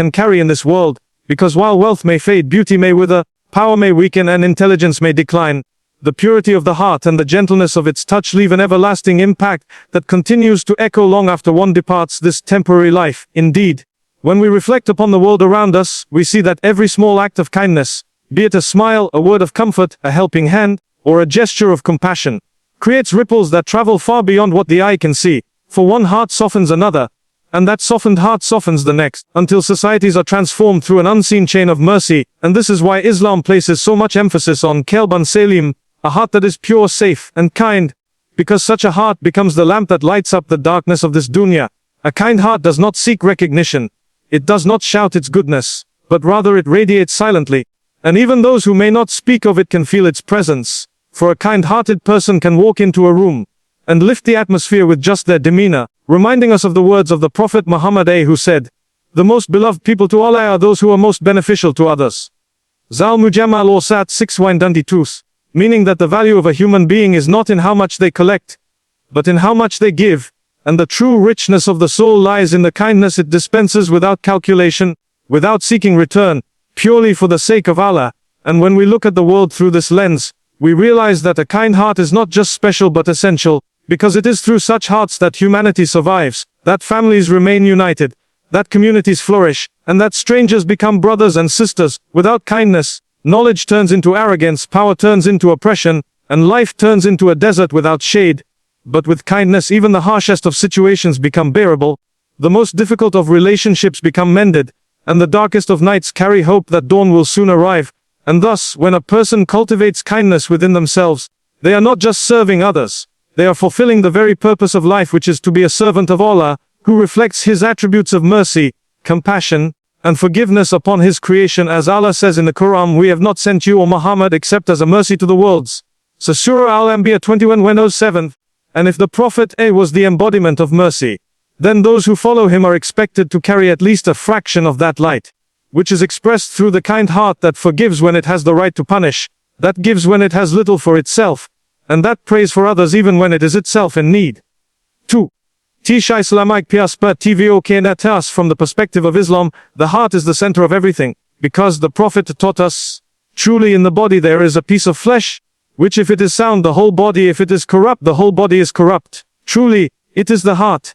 can carry in this world, because while wealth may fade, beauty may wither, power may weaken, and intelligence may decline, the purity of the heart and the gentleness of its touch leave an everlasting impact that continues to echo long after one departs this temporary life. Indeed, when we reflect upon the world around us, we see that every small act of kindness, be it a smile, a word of comfort, a helping hand, or a gesture of compassion, creates ripples that travel far beyond what the eye can see. For one heart softens another, and that softened heart softens the next, until societies are transformed through an unseen chain of mercy. And this is why Islam places so much emphasis on Qalban Salim, a heart that is pure, safe, and kind, because such a heart becomes the lamp that lights up the darkness of this dunya. A kind heart does not seek recognition. It does not shout its goodness, but rather it radiates silently. And even those who may not speak of it can feel its presence. For a kind-hearted person can walk into a room and lift the atmosphere with just their demeanor, reminding us of the words of the Prophet Muhammad who said, "The most beloved people to Allah are those who are most beneficial to others." Zal Mujamal Orsat 6:22, meaning that the value of a human being is not in how much they collect, but in how much they give, and the true richness of the soul lies in the kindness it dispenses without calculation, without seeking return, purely for the sake of Allah. And when we look at the world through this lens, we realize that a kind heart is not just special but essential, because it is through such hearts that humanity survives, that families remain united, that communities flourish, and that strangers become brothers and sisters. Without kindness, knowledge turns into arrogance, power turns into oppression, and life turns into a desert without shade. But with kindness, even the harshest of situations become bearable, the most difficult of relationships become mended, and the darkest of nights carry hope that dawn will soon arrive. And thus, when a person cultivates kindness within themselves, they are not just serving others, they are fulfilling the very purpose of life, which is to be a servant of Allah, who reflects His attributes of mercy, compassion, and forgiveness upon His creation. As Allah says in the Quran, "We have not sent you, O Muhammad, except as a mercy to the worlds." So Surah Al-Anbiya 21:07. And if the Prophet was the embodiment of mercy, then those who follow him are expected to carry at least a fraction of that light, which is expressed through the kind heart that forgives when it has the right to punish, that gives when it has little for itself, and that prays for others even when it is itself in need. 2. Tisha Islamic Piaspa TVOK. From the perspective of Islam, the heart is the center of everything, because the Prophet taught us, "Truly in the body there is a piece of flesh, which if it is sound the whole body, if it is corrupt the whole body is corrupt. Truly, it is the heart."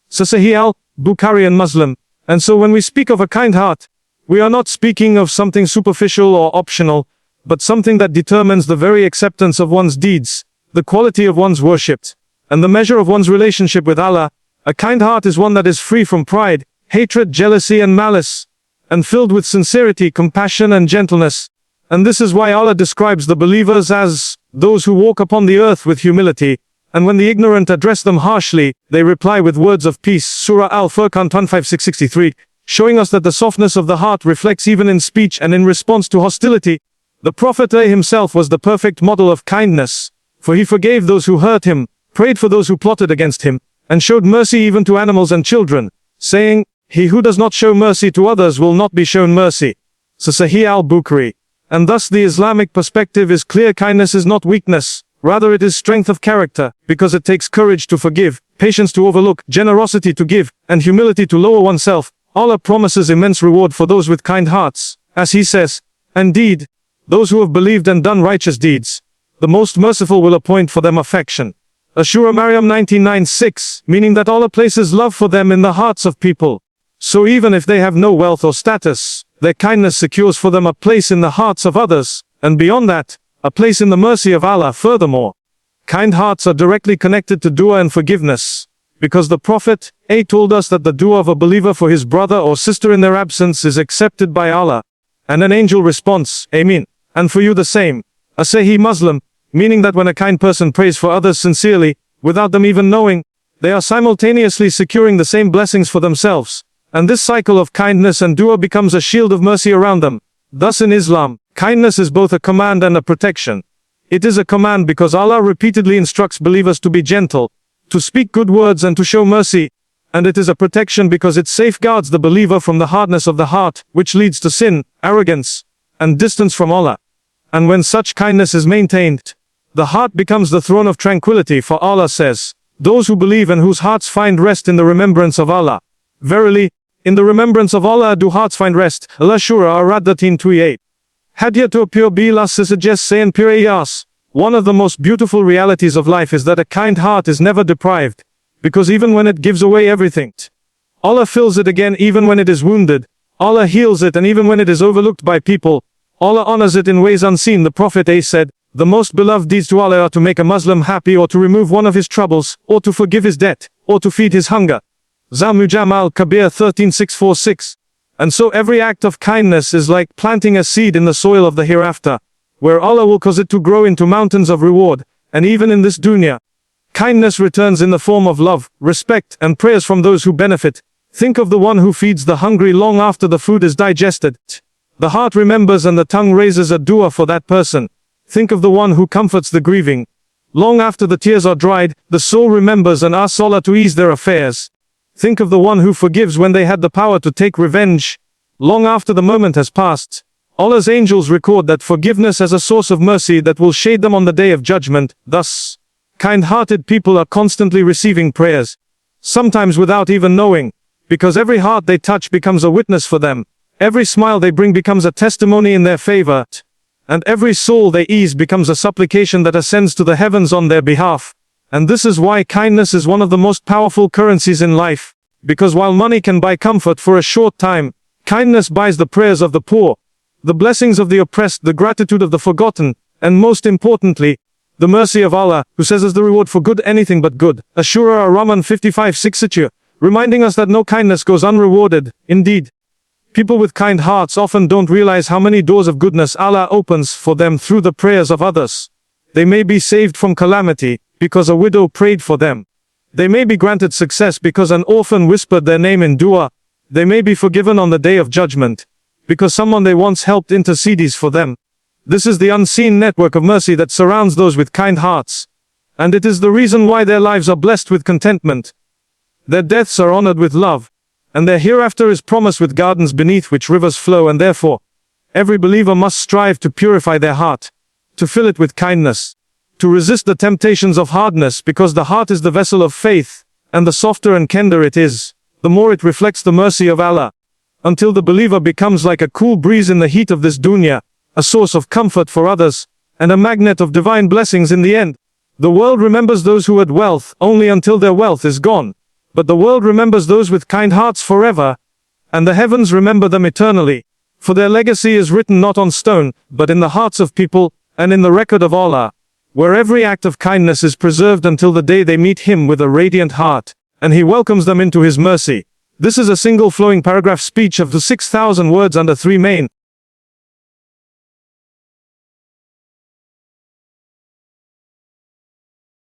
Sahih al-Bukhari and Muslim. And so when we speak of a kind heart, we are not speaking of something superficial or optional, but something that determines the very acceptance of one's deeds, the quality of one's worship, and the measure of one's relationship with Allah. A kind heart is one that is free from pride, hatred, jealousy, and malice, and filled with sincerity, compassion, and gentleness. And this is why Allah describes the believers as those who walk upon the earth with humility, and when the ignorant address them harshly, they reply with words of peace. Surah Al-Furqan 15663, showing us that the softness of the heart reflects even in speech and in response to hostility. The Prophet himself was the perfect model of kindness, for he forgave those who hurt him, prayed for those who plotted against him, and showed mercy even to animals and children, saying, "He who does not show mercy to others will not be shown mercy." So Sahih al-Bukhari. And thus the Islamic perspective is clear: kindness is not weakness, rather it is strength of character, because it takes courage to forgive, patience to overlook, generosity to give, and humility to lower oneself. Allah promises immense reward for those with kind hearts, as He says, "Indeed, those who have believed and done righteous deeds, the most merciful will appoint for them affection." Surah Maryam 19:9-6, meaning that Allah places love for them in the hearts of people. So even if they have no wealth or status, their kindness secures for them a place in the hearts of others, and beyond that, a place in the mercy of Allah. Furthermore, kind hearts are directly connected to dua and forgiveness, because the Prophet told us that the dua of a believer for his brother or sister in their absence is accepted by Allah, and an angel responds, "Ameen," and for you the same. A Sahih Muslim, meaning that when a kind person prays for others sincerely, without them even knowing, they are simultaneously securing the same blessings for themselves. And this cycle of kindness and dua becomes a shield of mercy around them. Thus in Islam, kindness is both a command and a protection. It is a command because Allah repeatedly instructs believers to be gentle, to speak good words and to show mercy. And it is a protection because it safeguards the believer from the hardness of the heart, which leads to sin, arrogance, and distance from Allah. And when such kindness is maintained, the heart becomes the throne of tranquility, for Allah says, "Those who believe and whose hearts find rest in the remembrance of Allah, verily, In the remembrance of Allah do hearts find rest. Allah Shura Arad 13:28. Hadya to pure bilas suggests sayan pure yas. One of the most beautiful realities of life is that a kind heart is never deprived, because even when it gives away everything, Allah fills it again even when it is wounded. Allah heals it, and even when it is overlooked by people, Allah honors it in ways unseen. The Prophet A said, the most beloved deeds to Allah are to make a Muslim happy, or to remove one of his troubles, or to forgive his debt, or to feed his hunger. Zamujam al-Kabir 13646. And so every act of kindness is like planting a seed in the soil of the hereafter, where Allah will cause it to grow into mountains of reward. And even in this dunya, kindness returns in the form of love, respect, and prayers from those who benefit. Think of the one who feeds the hungry long after the food is digested. The heart remembers and the tongue raises a dua for that person. Think of the one who comforts the grieving. Long after the tears are dried, the soul remembers and asks Allah to ease their affairs. Think of the one who forgives when they had the power to take revenge. Long after the moment has passed, Allah's angels record that forgiveness as a source of mercy that will shade them on the day of judgment. Thus, kind-hearted people are constantly receiving prayers, sometimes without even knowing, because every heart they touch becomes a witness for them. Every smile they bring becomes a testimony in their favor, and every soul they ease becomes a supplication that ascends to the heavens on their behalf. And this is why kindness is one of the most powerful currencies in life, because while money can buy comfort for a short time, kindness buys the prayers of the poor, the blessings of the oppressed, the gratitude of the forgotten, and most importantly, the mercy of Allah, who says as the reward for good anything but good. Ashura Ar-Rahman 55:6, reminding us that no kindness goes unrewarded. Indeed, people with kind hearts often don't realize how many doors of goodness Allah opens for them through the prayers of others. They may be saved from calamity because a widow prayed for them. They may be granted success because an orphan whispered their name in dua. They may be forgiven on the day of judgment because someone they once helped intercedes for them. This is the unseen network of mercy that surrounds those with kind hearts. And it is the reason why their lives are blessed with contentment. Their deaths are honored with love, and their hereafter is promised with gardens beneath which rivers flow. And therefore, every believer must strive to purify their heart, to fill it with kindness, to resist the temptations of hardness, because the heart is the vessel of faith, and the softer and kinder it is, the more it reflects the mercy of Allah, until the believer becomes like a cool breeze in the heat of this dunya, a source of comfort for others, and a magnet of divine blessings in the end. The world remembers those who had wealth only until their wealth is gone, but the world remembers those with kind hearts forever, and the heavens remember them eternally, for their legacy is written not on stone, but in the hearts of people, and in the record of Allah, where every act of kindness is preserved until the day they meet Him with a radiant heart, and He welcomes them into His mercy. This is a single flowing paragraph speech of the 6,000 words under three main